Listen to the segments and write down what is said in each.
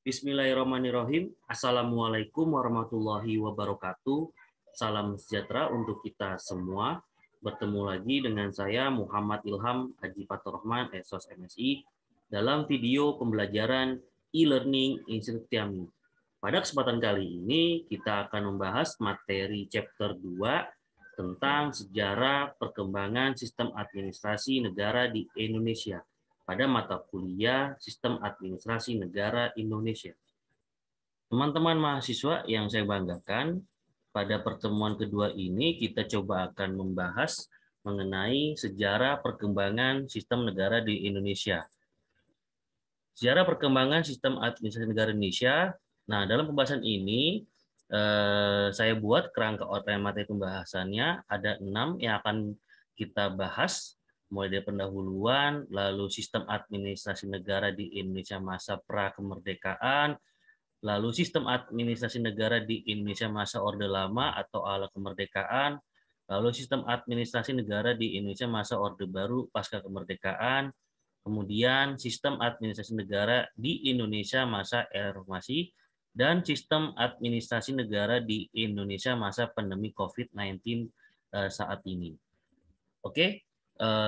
Bismillahirrahmanirrahim. Assalamualaikum warahmatullahi wabarakatuh. Salam sejahtera untuk kita semua. Bertemu lagi dengan saya Muhammad Ilham Haji Fatur Rahman, Esos MSI, dalam video pembelajaran e-learning Institut Tiami. Pada kesempatan kali ini kita akan membahas materi chapter 2 tentang sejarah perkembangan sistem administrasi negara di Indonesia pada mata kuliah Sistem Administrasi Negara Indonesia. Teman-teman mahasiswa yang saya banggakan, pada pertemuan kedua ini kita coba akan membahas mengenai sejarah perkembangan sistem negara di Indonesia. Sejarah perkembangan sistem administrasi negara Indonesia. Nah, dalam pembahasan ini saya buat kerangka outline materi pembahasannya ada 6 yang akan kita bahas, mulai dari pendahuluan, lalu sistem administrasi negara di Indonesia masa pra-kemerdekaan, lalu sistem administrasi negara di Indonesia masa Orde Lama atau ala kemerdekaan, lalu sistem administrasi negara di Indonesia masa Orde Baru pasca kemerdekaan, kemudian sistem administrasi negara di Indonesia masa era reformasi, dan sistem administrasi negara di Indonesia masa pandemi COVID-19 saat ini. Oke,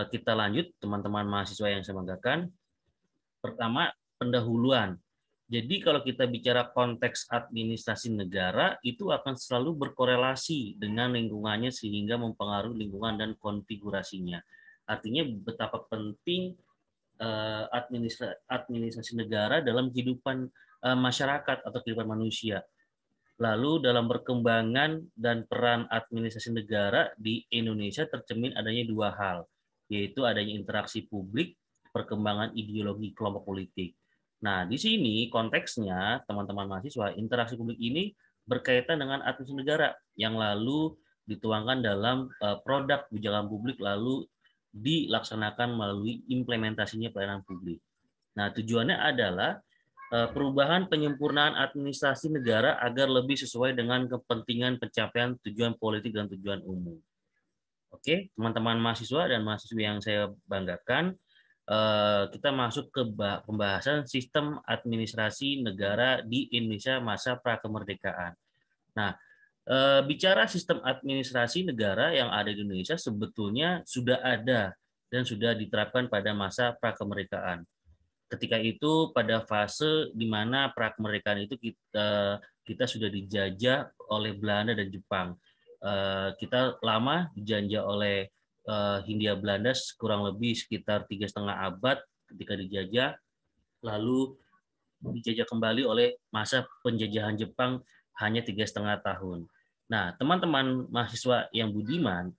kita lanjut teman-teman mahasiswa yang saya banggakan. Pertama, pendahuluan. Jadi kalau kita bicara konteks administrasi negara, itu akan selalu berkorelasi dengan lingkungannya sehingga mempengaruhi lingkungan dan konfigurasinya. Artinya betapa penting administrasi negara dalam kehidupan masyarakat atau kehidupan manusia. Lalu dalam perkembangan dan peran administrasi negara di Indonesia tercermin adanya dua hal, yaitu adanya interaksi publik, perkembangan ideologi kelompok politik. Nah, di sini konteksnya, teman-teman mahasiswa, interaksi publik ini berkaitan dengan administrasi negara yang lalu dituangkan dalam produk kebijakan publik lalu dilaksanakan melalui implementasinya pelayanan publik. Nah, tujuannya adalah perubahan penyempurnaan administrasi negara agar lebih sesuai dengan kepentingan pencapaian tujuan politik dan tujuan umum. Oke, teman-teman mahasiswa dan mahasiswi yang saya banggakan, kita masuk ke pembahasan sistem administrasi negara di Indonesia masa pra-kemerdekaan. Nah, bicara sistem administrasi negara yang ada di Indonesia sebetulnya sudah ada dan sudah diterapkan pada masa pra-kemerdekaan. Ketika itu pada fase di mana pra-kemerdekaan itu kita sudah dijajah oleh Belanda dan Jepang. Kita lama dijajah oleh Hindia Belanda kurang lebih sekitar 3,5 abad ketika dijajah, lalu dijajah kembali oleh masa penjajahan Jepang hanya 3,5 tahun. Nah, teman-teman mahasiswa yang budiman,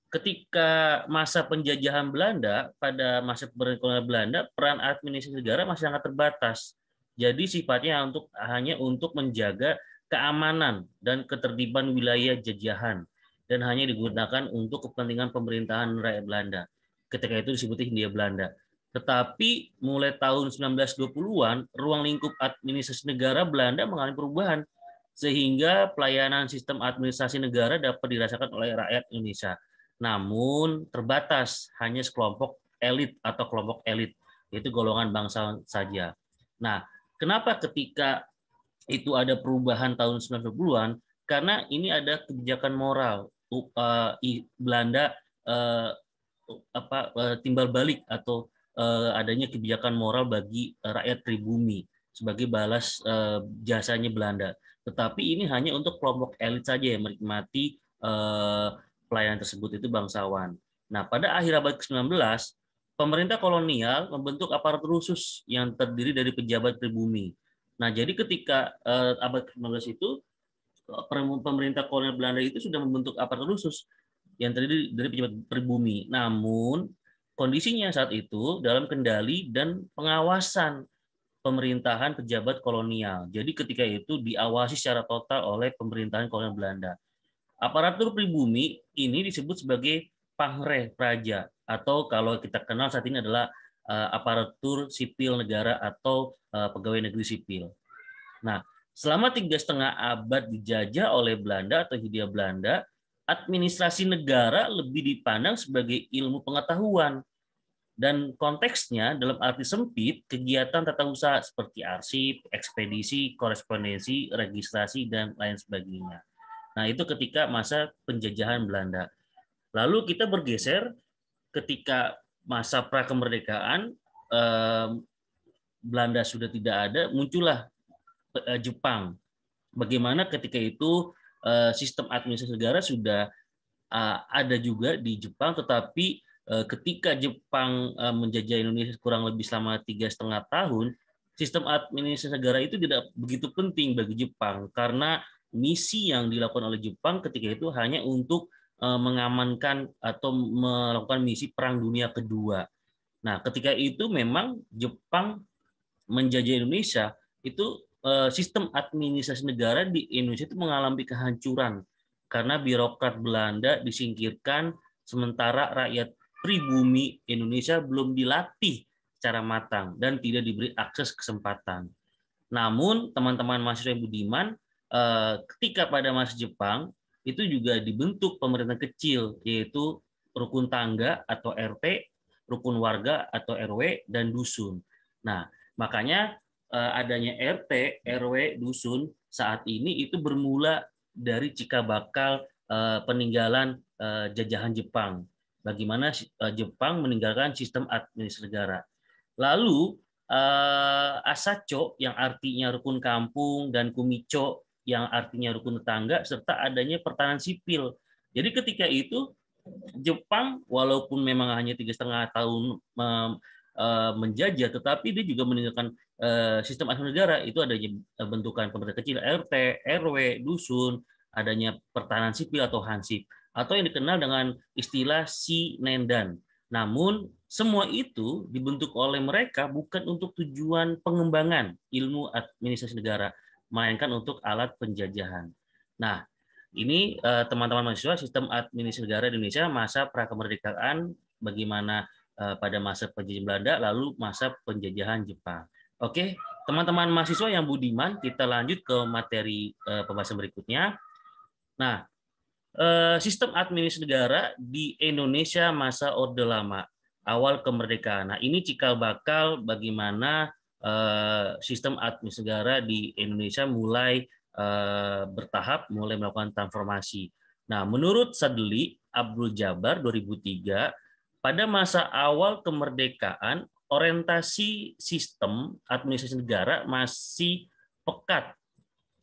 ketika masa penjajahan Belanda, pada masa pemerintahan Belanda, peran administrasi negara masih sangat terbatas. Jadi sifatnya hanya untuk menjaga keamanan dan ketertiban wilayah jajahan dan hanya digunakan untuk kepentingan pemerintahan rakyat Belanda. Ketika itu disebut Hindia Belanda. Tetapi mulai tahun 1920-an, ruang lingkup administrasi negara Belanda mengalami perubahan sehingga pelayanan sistem administrasi negara dapat dirasakan oleh rakyat Indonesia. Namun terbatas hanya sekelompok elit atau kelompok elit, yaitu golongan bangsa saja. Nah, kenapa ketika itu ada perubahan tahun 90-an? Karena ini ada kebijakan moral Belanda timbal balik atau adanya kebijakan moral bagi rakyat pribumi sebagai balas jasanya Belanda. Tetapi ini hanya untuk kelompok elit saja yang menikmati pelayanan tersebut, itu bangsawan. Nah, pada akhir abad ke-19, pemerintah kolonial membentuk aparatur khusus yang terdiri dari pejabat pribumi. Nah, jadi ketika abad ke-19 itu, pemerintah kolonial Belanda itu sudah membentuk aparatur khusus yang terdiri dari pejabat pribumi. Namun, kondisinya saat itu dalam kendali dan pengawasan pemerintahan pejabat kolonial. Jadi ketika itu diawasi secara total oleh pemerintahan kolonial Belanda. Aparatur pribumi ini disebut sebagai Pangre Praja, atau kalau kita kenal saat ini adalah aparatur sipil negara atau pegawai negeri sipil. Nah, selama 3,5 abad dijajah oleh Belanda atau Hindia Belanda, administrasi negara lebih dipandang sebagai ilmu pengetahuan Dan konteksnya dalam arti sempit, kegiatan tata usaha seperti arsip, ekspedisi, korespondensi, registrasi, dan lain sebagainya. Nah, itu ketika masa penjajahan Belanda. Lalu kita bergeser ketika masa prakemerdekaan, Belanda sudah tidak ada, muncullah Jepang. Bagaimana ketika itu sistem administrasi negara sudah ada juga di Jepang, tetapi ketika Jepang menjajah Indonesia kurang lebih selama 3,5 tahun, sistem administrasi negara itu tidak begitu penting bagi Jepang karena misi yang dilakukan oleh Jepang ketika itu hanya untuk mengamankan atau melakukan misi Perang Dunia Kedua. Nah, ketika itu memang Jepang menjajah Indonesia, itu sistem administrasi negara di Indonesia itu mengalami kehancuran karena birokrat Belanda disingkirkan, sementara rakyat pribumi Indonesia belum dilatih secara matang dan tidak diberi akses kesempatan. Namun teman-teman mahasiswa yang budiman, ketika pada masa Jepang itu juga dibentuk pemerintahan kecil, yaitu rukun tangga atau RT, rukun warga atau RW, dan dusun. Nah, makanya adanya RT, RW, dusun saat ini itu bermula dari cikal bakal peninggalan jajahan Jepang. Bagaimana Jepang meninggalkan sistem administrasi negara. Lalu Asacho yang artinya rukun kampung dan Kumicho yang artinya rukun tetangga serta adanya pertahanan sipil. Jadi ketika itu Jepang walaupun memang hanya 3,5 tahun menjajah, tetapi dia juga meninggalkan sistem administrasi negara. Itu adanya bentukan pemerintah kecil, RT, RW, dusun, adanya pertahanan sipil atau hansip, atau yang dikenal dengan istilah Shinendan. Namun semua itu dibentuk oleh mereka bukan untuk tujuan pengembangan ilmu administrasi negara, melainkan untuk alat penjajahan. Nah, ini teman-teman mahasiswa sistem administrasi negara di Indonesia masa prakemerdekaan, bagaimana pada masa penjajahan Belanda, lalu masa penjajahan Jepang. Oke, teman-teman mahasiswa yang budiman, kita lanjut ke materi pembahasan berikutnya. Nah, sistem administrasi negara di Indonesia masa Orde Lama, awal kemerdekaan. Nah, ini cikal bakal bagaimana sistem administrasi negara di Indonesia mulai bertahap, mulai melakukan transformasi. Nah, menurut Sadli Abdul Jabbar 2003, pada masa awal kemerdekaan, orientasi sistem administrasi negara masih pekat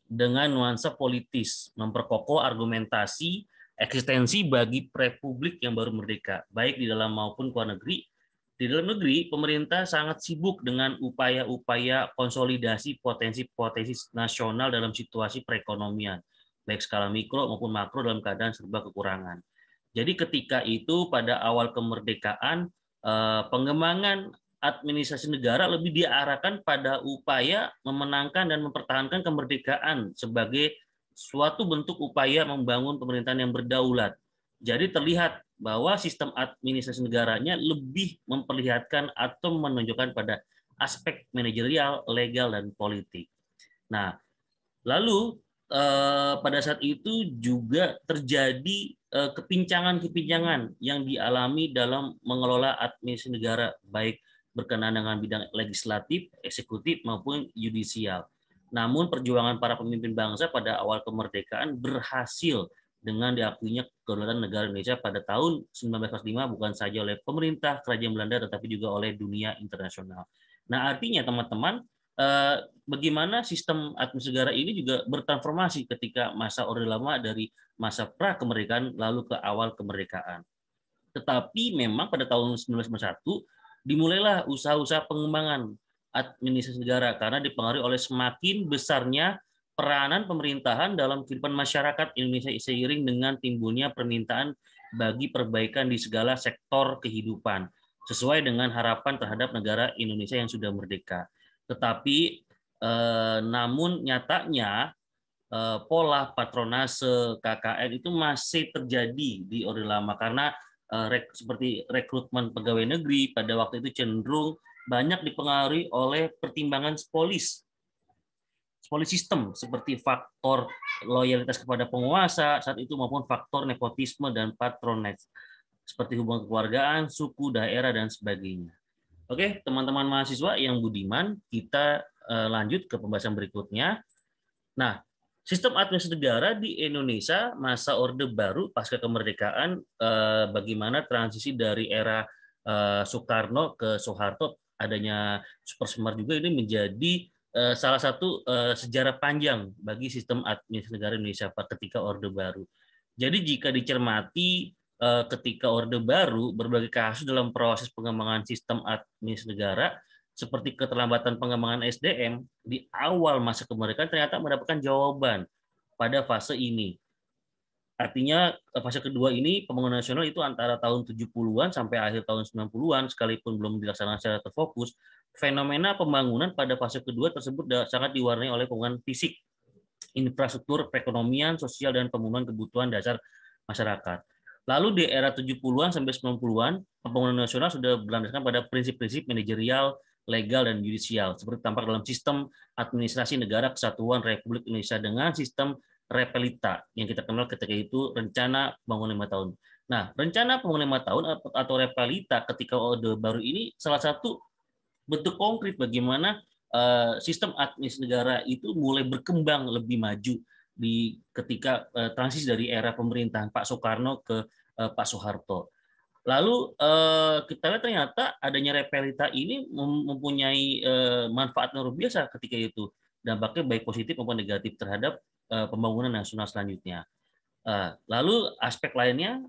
dengan nuansa politis, memperkokoh argumentasi eksistensi bagi republik yang baru merdeka, baik di dalam maupun luar negeri. Di dalam negeri, pemerintah sangat sibuk dengan upaya-upaya konsolidasi potensi-potensi nasional dalam situasi perekonomian, baik skala mikro maupun makro dalam keadaan serba kekurangan. Jadi ketika itu pada awal kemerdekaan, pengembangan administrasi negara lebih diarahkan pada upaya memenangkan dan mempertahankan kemerdekaan sebagai suatu bentuk upaya membangun pemerintahan yang berdaulat. Jadi terlihat bahwa sistem administrasi negaranya lebih memperlihatkan atau menunjukkan pada aspek manajerial, legal, dan politik. Nah, lalu pada saat itu juga terjadi kepincangan-kepincangan yang dialami dalam mengelola administrasi negara, baik berkenaan dengan bidang legislatif, eksekutif, maupun yudisial. Namun perjuangan para pemimpin bangsa pada awal kemerdekaan berhasil dengan diakuinya kedaulatan negara Indonesia pada tahun 1945 bukan saja oleh pemerintah kerajaan Belanda tetapi juga oleh dunia internasional. Nah, artinya teman-teman, bagaimana sistem administrasi negara ini juga bertransformasi ketika masa Orde Lama dari masa pra-kemerdekaan lalu ke awal kemerdekaan. Tetapi memang pada tahun 1991 dimulailah usaha-usaha pengembangan administrasi negara karena dipengaruhi oleh semakin besarnya peranan pemerintahan dalam kehidupan masyarakat Indonesia seiring dengan timbulnya permintaan bagi perbaikan di segala sektor kehidupan sesuai dengan harapan terhadap negara Indonesia yang sudah merdeka. Tetapi namun nyatanya pola patronase KKN itu masih terjadi di Orde Lama karena seperti rekrutmen pegawai negeri pada waktu itu cenderung banyak dipengaruhi oleh pertimbangan polis sistem seperti faktor loyalitas kepada penguasa saat itu maupun faktor nepotisme dan patronage. seperti hubungan kekeluargaan, suku, daerah, dan sebagainya. Oke, teman-teman mahasiswa yang budiman, kita lanjut ke pembahasan berikutnya. Nah, sistem administrasi negara di Indonesia masa Orde Baru pasca kemerdekaan, bagaimana transisi dari era Soekarno ke Soeharto, adanya Super Semar juga, ini menjadi salah satu sejarah panjang bagi sistem administrasi negara Indonesia ketika Orde Baru. Jadi jika dicermati ketika Orde Baru, berbagai kasus dalam proses pengembangan sistem administrasi negara seperti keterlambatan pengembangan SDM di awal masa kemerdekaan ternyata mendapatkan jawaban pada fase ini. Artinya fase kedua ini pembangunan nasional itu antara tahun 70-an sampai akhir tahun 90-an, sekalipun belum dilaksanakan secara terfokus, fenomena pembangunan pada fase kedua tersebut sangat diwarnai oleh pembangunan fisik, infrastruktur, perekonomian, sosial, dan pemenuhan kebutuhan dasar masyarakat. Lalu di era 70-an sampai 90-an, pembangunan nasional sudah berlandaskan pada prinsip-prinsip manajerial, legal, dan yudisial, seperti tampak dalam sistem administrasi negara kesatuan Republik Indonesia dengan sistem repelita yang kita kenal ketika itu rencana pembangunan 5 tahun. Nah, rencana pembangunan 5 tahun atau repelita ketika Orde Baru ini salah satu bentuk konkret bagaimana sistem administrasi negara itu mulai berkembang lebih maju di ketika transisi dari era pemerintahan Pak Soekarno ke Pak Soeharto. Lalu kita lihat ternyata adanya repelita ini mempunyai manfaat luar biasa ketika itu. Dampaknya baik positif maupun negatif terhadap pembangunan nasional selanjutnya. Lalu aspek lainnya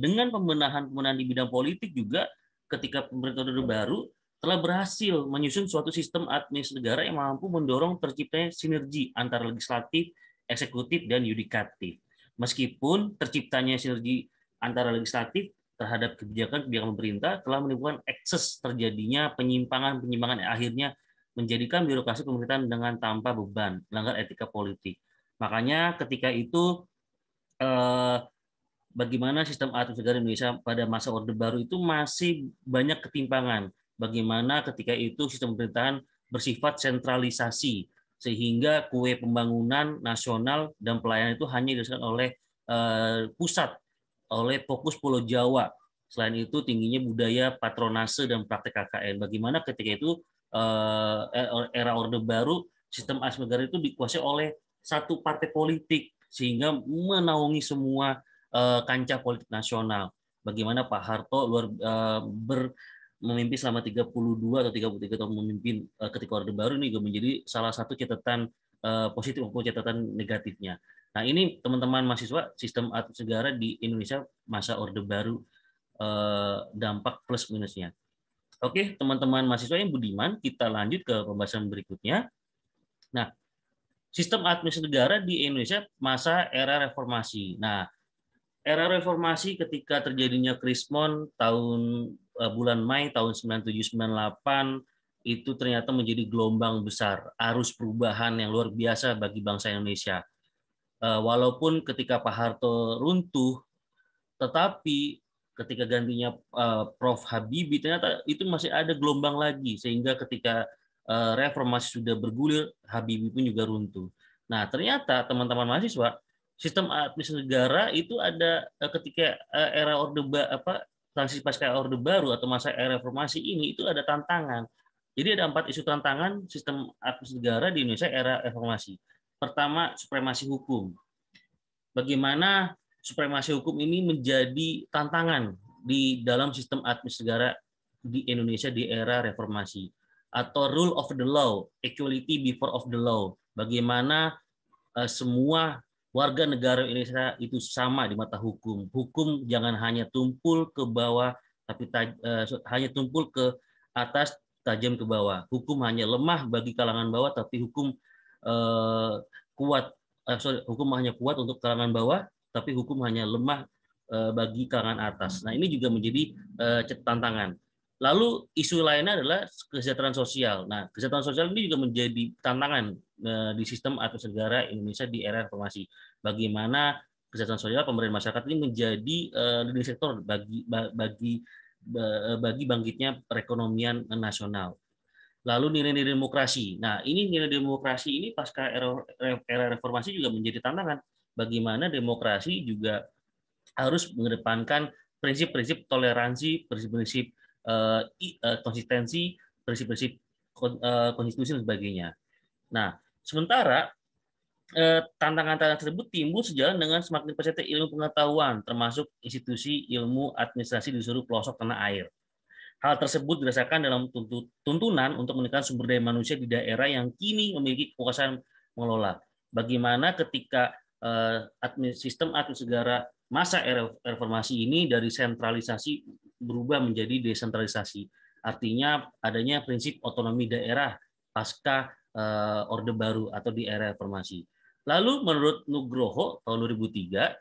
dengan pembenahan di bidang politik juga ketika pemerintah Orde Baru telah berhasil menyusun suatu sistem administrasi negara yang mampu mendorong terciptanya sinergi antara legislatif, eksekutif, dan yudikatif. Meskipun terciptanya sinergi antara legislatif terhadap kebijakan pemerintah telah menimbulkan ekses terjadinya penyimpangan yang akhirnya menjadikan birokrasi pemerintahan dengan tanpa beban, melanggar etika politik. Makanya ketika itu bagaimana sistem administrasi negara Indonesia pada masa Orde Baru itu masih banyak ketimpangan. Bagaimana ketika itu sistem pemerintahan bersifat sentralisasi, sehingga kue pembangunan nasional dan pelayanan itu hanya dirasakan oleh pusat, oleh fokus Pulau Jawa. Selain itu tingginya budaya patronase dan praktek KKN. Bagaimana ketika itu era Orde Baru sistem administrasi negara itu dikuasai oleh satu partai politik sehingga menaungi semua kancah politik nasional. Bagaimana Pak Harto memimpin selama 32 atau 33 tahun memimpin ketika Orde Baru ini juga menjadi salah satu catatan positif maupun catatan negatifnya. Nah, ini teman-teman mahasiswa sistem administrasi negara di Indonesia masa Orde Baru, dampak plus minusnya. Oke, teman-teman mahasiswa yang budiman, kita lanjut ke pembahasan berikutnya. Nah, sistem administrasi negara di Indonesia masa era reformasi. Nah, era reformasi ketika terjadinya Krismon tahun bulan Mei tahun 97-98 itu ternyata menjadi gelombang besar, arus perubahan yang luar biasa bagi bangsa Indonesia. Walaupun ketika Pak Harto runtuh, tetapi ketika gantinya Prof. Habibie ternyata itu masih ada gelombang lagi, sehingga ketika reformasi sudah bergulir, Habibie pun juga runtuh. Nah, ternyata teman-teman mahasiswa, sistem administrasi negara itu ada ketika era transisi pasca Orde Baru atau masa era reformasi ini itu ada tantangan. Jadi ada 4 isu tantangan sistem administrasi negara di Indonesia era reformasi. Pertama, supremasi hukum. Bagaimana supremasi hukum ini menjadi tantangan di dalam sistem administrasi negara di Indonesia di era reformasi, atau rule of the law, equality before of the law. Bagaimana semua warga negara Indonesia itu sama di mata hukum. Hukum jangan hanya tumpul ke bawah, tapi hanya tumpul ke atas, tajam ke bawah. Hukum hanya lemah bagi kalangan bawah, tapi hukum hukum hanya kuat untuk kalangan bawah, tapi hukum hanya lemah bagi kalangan atas. Nah, ini juga menjadi tantangan. Lalu isu lainnya adalah kesejahteraan sosial. Nah, kesejahteraan sosial ini juga menjadi tantangan di sistem administrasi negara Indonesia di era reformasi. Bagaimana kesejahteraan sosial pemberdayaan masyarakat ini menjadi leading sektor bagi bangkitnya perekonomian nasional. Lalu nilai-nilai demokrasi. Nah, ini nilai demokrasi ini pasca era reformasi juga menjadi tantangan. Bagaimana demokrasi juga harus mengedepankan prinsip-prinsip toleransi, prinsip-prinsip konsistensi, prinsip-prinsip konstitusi dan sebagainya. Nah, sementara tantangan-tantangan tersebut timbul sejalan dengan semakin pesatnya ilmu pengetahuan, termasuk institusi ilmu administrasi di seluruh pelosok tanah air. Hal tersebut dirasakan dalam tuntunan untuk meningkatkan sumber daya manusia di daerah yang kini memiliki kekuasaan mengelola. Bagaimana ketika sistem administrasi negara masa era reformasi ini dari sentralisasi berubah menjadi desentralisasi. Artinya adanya prinsip otonomi daerah pasca Orde Baru atau di era reformasi. Lalu menurut Nugroho tahun 2003,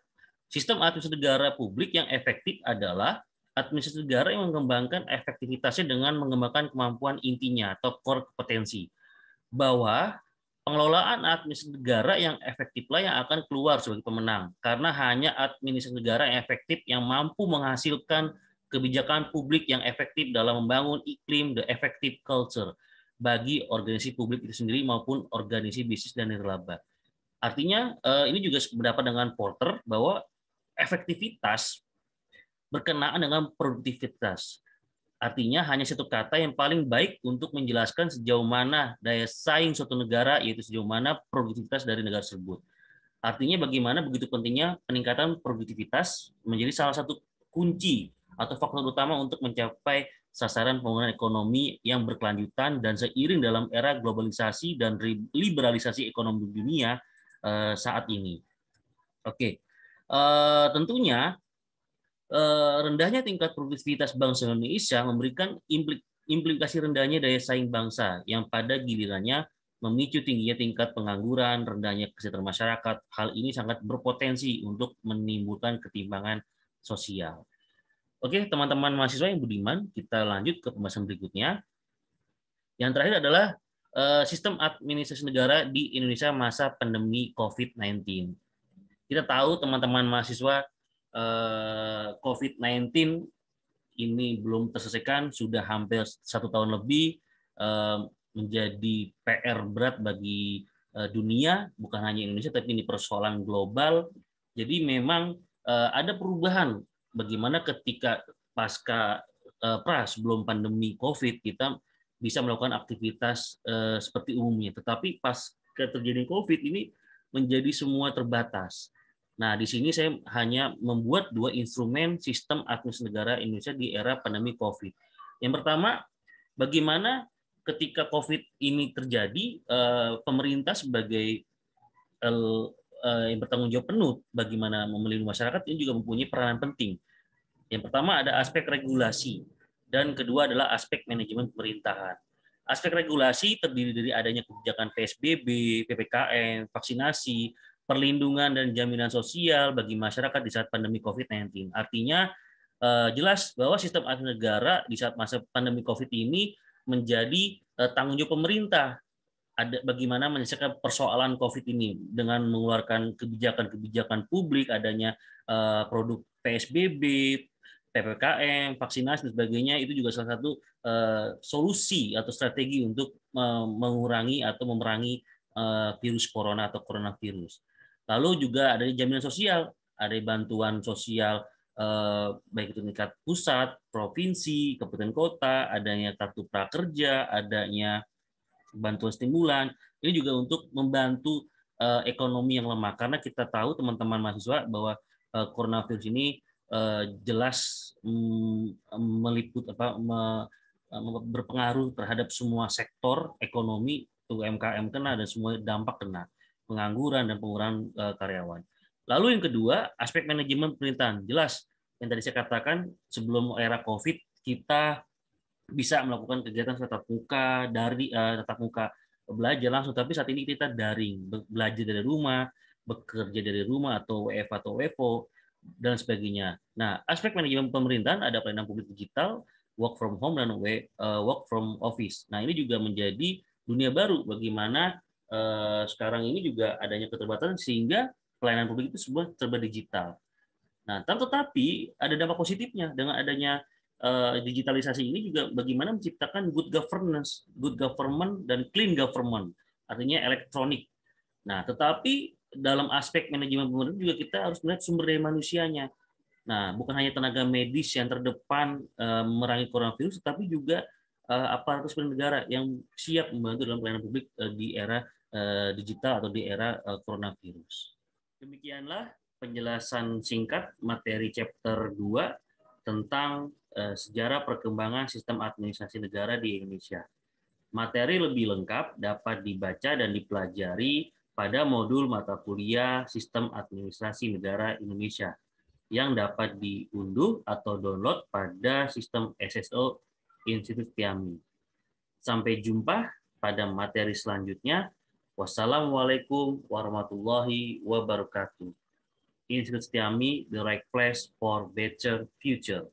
sistem administrasi negara publik yang efektif adalah administrasi negara yang mengembangkan efektivitasnya dengan mengembangkan kemampuan intinya atau core kompetensi. Bahwa pengelolaan administrasi negara yang efektiflah yang akan keluar sebagai pemenang. Karena hanya administrasi negara yang efektif yang mampu menghasilkan kebijakan publik yang efektif dalam membangun iklim the effective culture bagi organisasi publik itu sendiri maupun organisasi bisnis dan nirlaba. Artinya ini juga pendapat dengan Porter bahwa efektivitas berkenaan dengan produktivitas. Artinya hanya satu kata yang paling baik untuk menjelaskan sejauh mana daya saing suatu negara, yaitu sejauh mana produktivitas dari negara tersebut. Artinya bagaimana begitu pentingnya peningkatan produktivitas menjadi salah satu kunci atau faktor utama untuk mencapai sasaran pembangunan ekonomi yang berkelanjutan dan seiring dalam era globalisasi dan liberalisasi ekonomi dunia saat ini. Oke, tentunya rendahnya tingkat produktivitas bangsa Indonesia memberikan implikasi rendahnya daya saing bangsa yang pada gilirannya memicu tingginya tingkat pengangguran, rendahnya kesejahteraan masyarakat. Hal ini sangat berpotensi untuk menimbulkan ketimpangan sosial. Oke, teman-teman mahasiswa yang budiman, kita lanjut ke pembahasan berikutnya. Yang terakhir adalah sistem administrasi negara di Indonesia masa pandemi COVID-19. Kita tahu teman-teman mahasiswa COVID-19 ini belum terselesaikan, sudah hampir 1 tahun lebih, menjadi PR berat bagi dunia, bukan hanya Indonesia, tapi ini persoalan global. Jadi memang ada perubahan bagaimana ketika pasca sebelum pandemi COVID kita bisa melakukan aktivitas seperti umumnya, tetapi pas terjadi COVID ini menjadi semua terbatas. Nah, di sini saya hanya membuat 2 instrumen sistem administrasi negara Indonesia di era pandemi COVID. Yang pertama, bagaimana ketika COVID ini terjadi, pemerintah sebagai yang bertanggung jawab penuh bagaimana melindungi masyarakat ini juga mempunyai peranan penting. Yang pertama ada aspek regulasi, dan kedua adalah aspek manajemen pemerintahan. Aspek regulasi terdiri dari adanya kebijakan PSBB, PPKM, vaksinasi, perlindungan dan jaminan sosial bagi masyarakat di saat pandemi COVID-19. Artinya jelas bahwa sistem administrasi negara di saat masa pandemi COVID ini menjadi tanggung jawab pemerintah. Ada bagaimana menyelesaikan persoalan COVID ini dengan mengeluarkan kebijakan-kebijakan publik, adanya produk PSBB, PPKM, vaksinasi dan sebagainya, itu juga salah satu solusi atau strategi untuk mengurangi atau memerangi virus corona atau coronavirus. Lalu juga ada jaminan sosial, ada bantuan sosial baik itu tingkat pusat, provinsi, kabupaten kota, adanya kartu prakerja, adanya bantuan stimulan. Ini juga untuk membantu ekonomi yang lemah, karena kita tahu teman-teman mahasiswa bahwa coronavirus ini jelas meliput berpengaruh terhadap semua sektor ekonomi, UMKM kena dan semua dampak kena, pengangguran dan pengurangan karyawan. Lalu yang kedua, aspek manajemen pemerintahan. Jelas yang tadi saya katakan, sebelum era COVID kita bisa melakukan kegiatan tatap muka tatap muka belajar langsung, tapi saat ini kita daring, belajar dari rumah, bekerja dari rumah atau WFH atau WFO dan sebagainya. Nah, aspek manajemen pemerintahan ada pelayanan publik digital, work from home dan work from office. Nah, ini juga menjadi dunia baru bagaimana sekarang ini juga adanya keterbatasan sehingga pelayanan publik itu semua serba digital. Nah, tetapi ada dampak positifnya dengan adanya digitalisasi ini juga bagaimana menciptakan good governance, good government dan clean government, artinya elektronik. Nah, tetapi dalam aspek manajemen pemerintahan juga kita harus melihat sumber daya manusianya. Nah, bukan hanya tenaga medis yang terdepan memerangi coronavirus, tetapi juga aparatur sipil negara yang siap membantu dalam pelayanan publik di era digital atau di era coronavirus. Demikianlah penjelasan singkat materi chapter 2 tentang sejarah perkembangan sistem administrasi negara di Indonesia. Materi lebih lengkap dapat dibaca dan dipelajari pada modul mata kuliah Sistem Administrasi Negara Indonesia yang dapat diunduh atau download pada sistem SSO Institut Tiami. Sampai jumpa pada materi selanjutnya. Wassalamualaikum warahmatullahi wabarakatuh. Institut Tiami, the right place for better future.